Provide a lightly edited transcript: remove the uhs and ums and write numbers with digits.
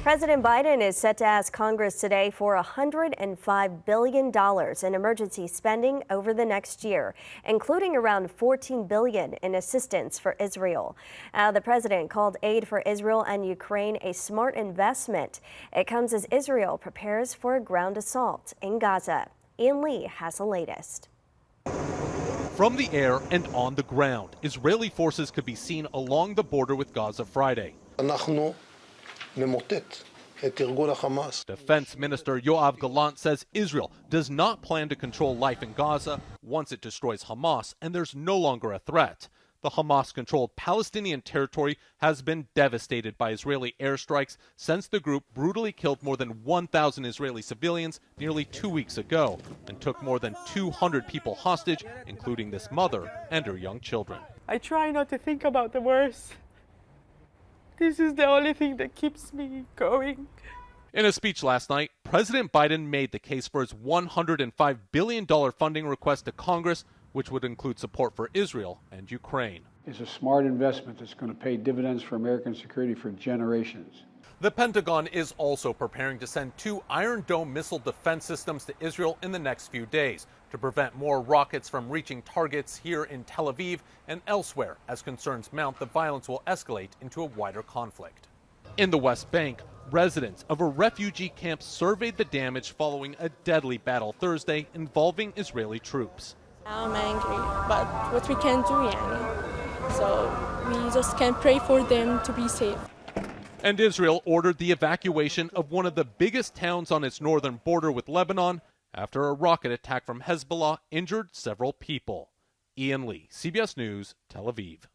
President Biden is set to ask Congress today for $105 billion in emergency spending over the next year, including around $14 billion in assistance for Israel. The president called aid for Israel and Ukraine a smart investment. It comes as Israel prepares for a ground assault in Gaza. Ian Lee has the latest. From the air and on the ground, Israeli forces could be seen along the border with Gaza Friday. Defense Minister Yoav Gallant says Israel does not plan to control life in Gaza once it destroys Hamas, and there's no longer a threat. The Hamas-controlled Palestinian territory has been devastated by Israeli airstrikes since the group brutally killed more than 1,000 Israeli civilians nearly 2 weeks ago and took more than 200 people hostage, including this mother and her young children. I try not to think about the worst. This is the only thing that keeps me going. In a speech last night, President Biden made the case for his $105 billion funding request to Congress, which would include support for Israel and Ukraine. It's a smart investment that's going to pay dividends for American security for generations. The Pentagon is also preparing to send 2 Iron Dome missile defense systems to Israel in the next few days to prevent more rockets from reaching targets here in Tel Aviv and elsewhere as concerns mount the violence will escalate into a wider conflict. In the West Bank, residents of a refugee camp surveyed the damage following a deadly battle Thursday involving Israeli troops. I'm angry, but what we can do, so we just can pray for them to be safe. And Israel ordered the evacuation of one of the biggest towns on its northern border with Lebanon after a rocket attack from Hezbollah injured several people. Ian Lee, CBS News, Tel Aviv.